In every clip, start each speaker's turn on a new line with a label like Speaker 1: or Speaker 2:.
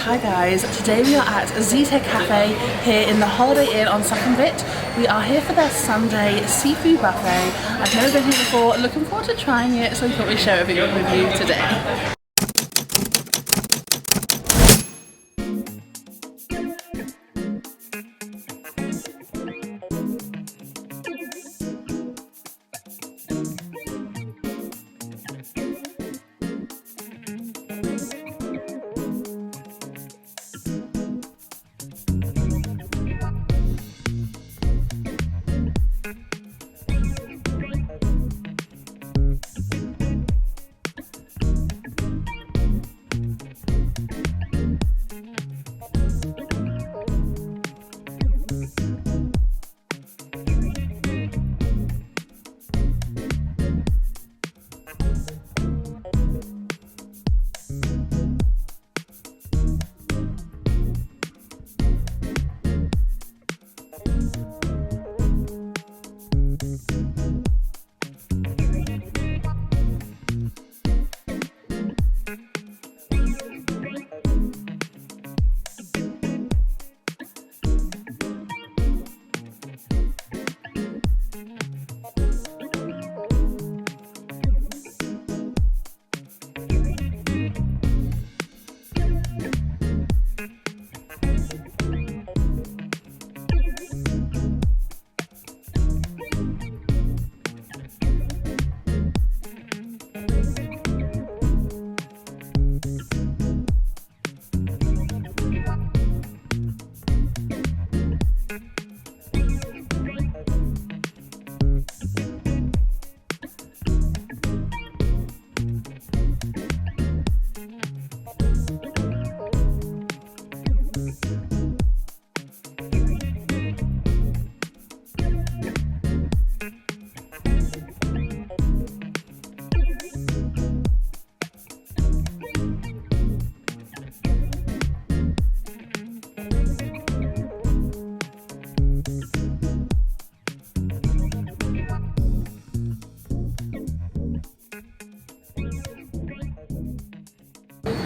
Speaker 1: Hi guys, today we are at Zeta Cafe here in the Holiday Inn on Sukhumvit. We are here for their Sunday seafood buffet. I've never been here before, looking forward to trying it, so we thought we'd share it with you today.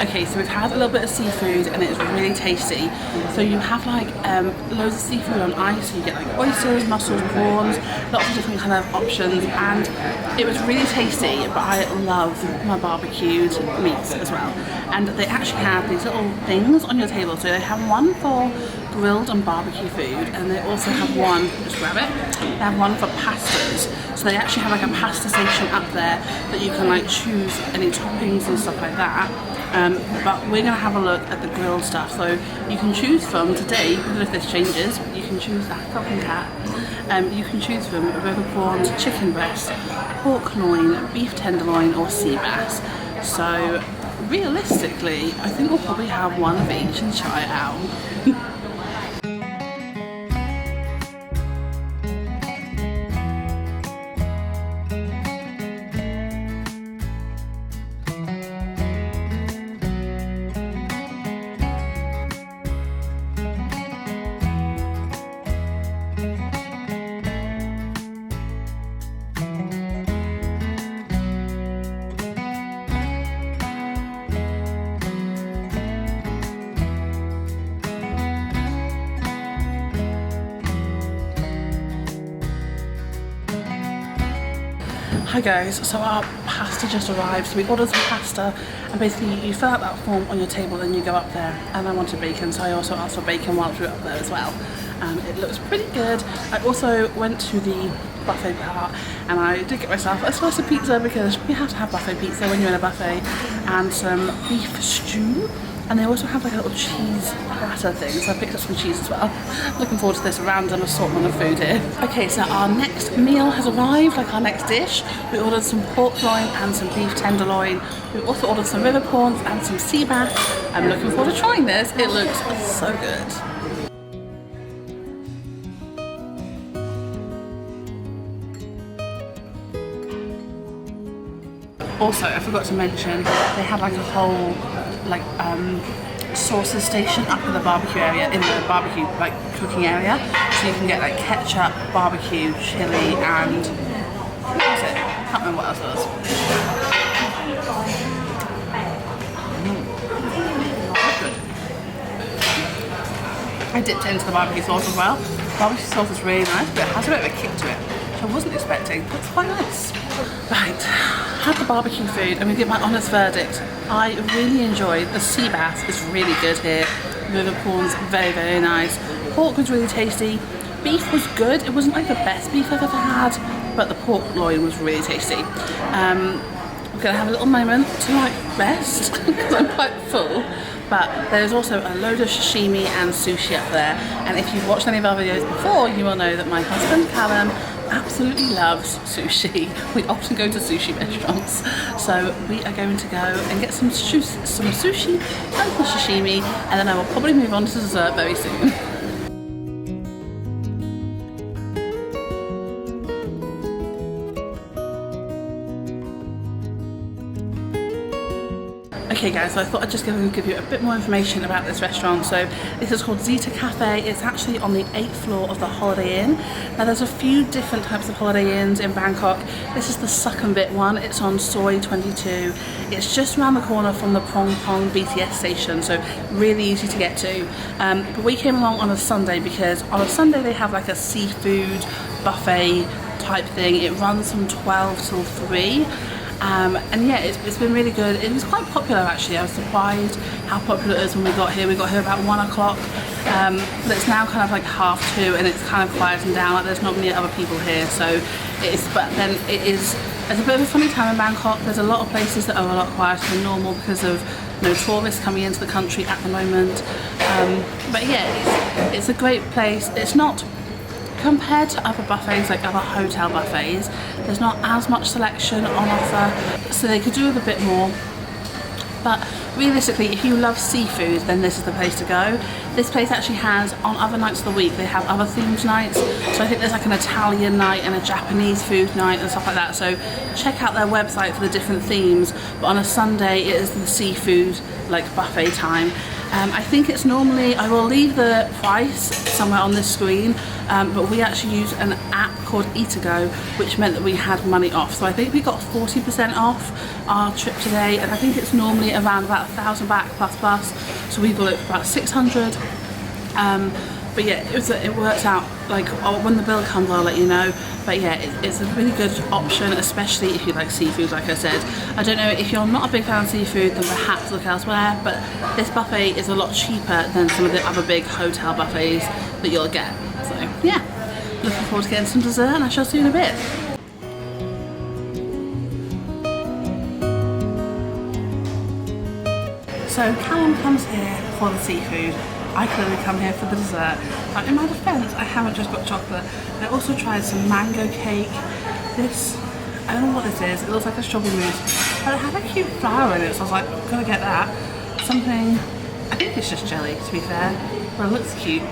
Speaker 1: Okay, so we've had a little bit of seafood and it's really tasty. So you have like loads of seafood on ice, so you get like oysters, mussels, prawns, lots of different kind of options, and it was really tasty, but I love my barbecued meats as well. And they actually have these little things on your table, so they have one for grilled and barbecue food, and they also have one, just grab it, they have one for pastas. So they actually have like a pasta station up there that you can like choose any toppings and stuff like that. But we're going to have a look at the grilled stuff, so you can choose from today, I don't know if this changes, but you can choose that fucking cat. You can choose from river prawns, chicken breast, pork loin, beef tenderloin or sea bass. So realistically, I think we'll probably have one of each and try it out. Hi guys, so our pasta just arrived, so we ordered some pasta, and basically you fill out that form on your table, then you go up there, and I wanted bacon, so I also asked for bacon whilst we were up there as well. It looks pretty good. I also went to the buffet part, and I did get myself a slice of pizza, because you have to have buffet pizza when you're in a buffet, and some beef stew. And they also have like a little cheese platter thing, so I picked up some cheese as well. Looking forward to this random assortment of food here. Okay, so our next meal has arrived, like our next dish. We ordered some pork loin and some beef tenderloin. We also ordered some river prawns and some sea bass. I'm looking forward to trying this. It looks so good. Also, I forgot to mention, they had like a whole sauces station up in the barbecue area, in the barbecue like cooking area, so you can get like ketchup, barbecue, chili, and what was it? I can't remember what else it was. Good. I dipped it into the barbecue sauce as well. Barbecue sauce is really nice, but it has a bit of a kick to it, which I wasn't expecting, but it's quite nice. Right, had the barbecue food. I'm gonna give my honest verdict. I really enjoyed the sea bass. It's really good here. River prawns, very, very nice. Pork was really tasty. Beef was good. It wasn't like the best beef I've ever had, but the pork loin was really tasty. I'm gonna have a little moment to like rest because I'm quite full. But there's also a load of sashimi and sushi up there. And if you've watched any of our videos before, you will know that my husband, Callum, absolutely loves sushi. We often go to sushi restaurants. So we are going to go and get some sushi and some sashimi, and then I will probably move on to dessert very soon. Okay guys, so I thought I'd just give you a bit more information about this restaurant. So this is called Zeta Cafe. It's actually on the 8th floor of the Holiday Inn. Now there's a few different types of Holiday Inns in Bangkok. This is the Sukhumvit one. It's on Soi 22. It's just around the corner from the Prong Pong BTS station, so really easy to get to. But we came along on a Sunday because on a Sunday they have like a seafood buffet type thing. It runs from 12 till 3. And yeah, it's been really good. It was quite popular actually. I was surprised how popular it is when we got here. We got here about 1 o'clock, but it's now kind of like 2:30 and it's kind of quieting down. Like there's not many other people here, so but then it's a bit of a funny time in Bangkok. There's a lot of places that are a lot quieter than normal because of no tourists coming into the country at the moment. But yeah, it's a great place. It's not, compared to other buffets, like other hotel buffets, there's not as much selection on offer, so they could do with a bit more. But realistically, if you love seafood, then this is the place to go. This place actually has, on other nights of the week, they have other themed nights. So I think there's like an Italian night and a Japanese food night and stuff like that. So check out their website for the different themes. But on a Sunday, it is the seafood like buffet time. I think it's normally, I will leave the price somewhere on this screen, but we actually use an app called Eatago, which meant that we had money off. So I think we got 40% off our trip today, and I think it's normally around about 1,000 baht plus. So we got it for about 600. But yeah, it works out, like when the bill comes I'll let you know. But yeah, it's a really good option, especially if you like seafood, like I said. I don't know, if you're not a big fan of seafood, then perhaps look elsewhere, but this buffet is a lot cheaper than some of the other big hotel buffets that you'll get. So yeah, looking forward to getting some dessert, and I shall see you in a bit. So Callum comes here for the seafood. I clearly come here for the dessert. Now, in my defence, I haven't just got chocolate. I also tried some mango cake. This, I don't know what this is. It looks like a strawberry mousse, but it had a cute flower in it, so I was like, gotta get that. Something, I think it's just jelly, to be fair, but it looks cute.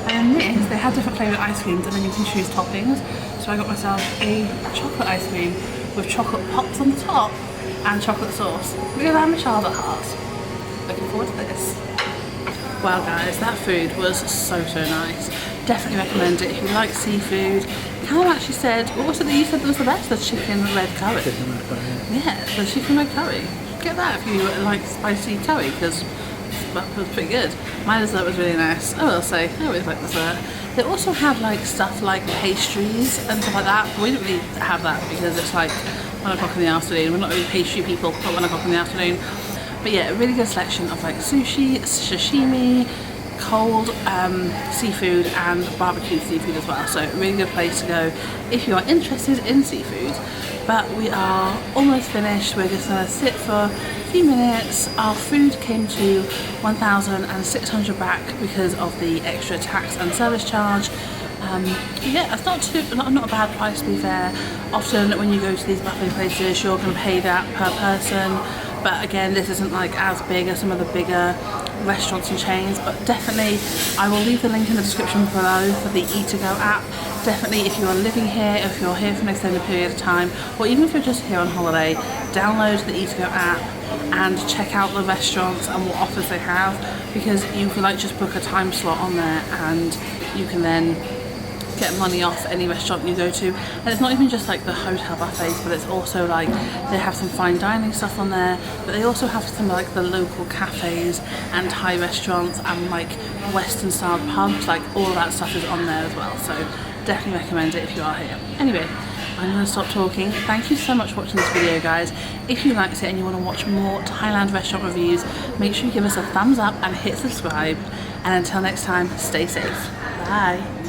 Speaker 1: And then this, they had different flavoured ice creams, and then you can choose toppings. So I got myself a chocolate ice cream with chocolate pops on the top and chocolate sauce. We're gonna have my child at heart. Looking forward to this. Wow guys, that food was so nice. Definitely recommend it if you like seafood. Callum actually said, what was it that you said was the best? The chicken red curry. Yeah, the chicken red curry. Get that if you like spicy curry, because that was pretty good. My dessert was really nice. I will say, I always like dessert. They also have like stuff like pastries and stuff like that. We didn't really have that because it's like 1 o'clock in the afternoon. We're not really pastry people at 1 o'clock in the afternoon. But yeah, a really good selection of like sushi, sashimi, cold seafood and barbecue seafood as well. So a really good place to go if you are interested in seafood. But we are almost finished. We're just gonna sit for a few minutes. Our food came to 1,600 baht because of the extra tax and service charge. Yeah, it's not a bad price, to be fair. Often when you go to these buffet places, you're gonna pay that per person. But again, this isn't like as big as some of the bigger restaurants and chains, but definitely I will leave the link in the description below for the Eatago app. Definitely if you are living here, if you're here for an extended period of time, or even if you're just here on holiday, download the Eatago app and check out the restaurants and what offers they have, because you can like just book a time slot on there and you can then get money off any restaurant you go to. And it's not even just like the hotel buffets, but it's also like they have some fine dining stuff on there, but they also have some like the local cafes and Thai restaurants and like Western style pubs. Like all of that stuff is on there as well, so definitely recommend it if you are here. Anyway, I'm going to stop talking. Thank you so much for watching this video, guys. If you liked it and you want to watch more Thailand restaurant reviews, make sure you give us a thumbs up and hit subscribe. And until next time, stay safe. Bye.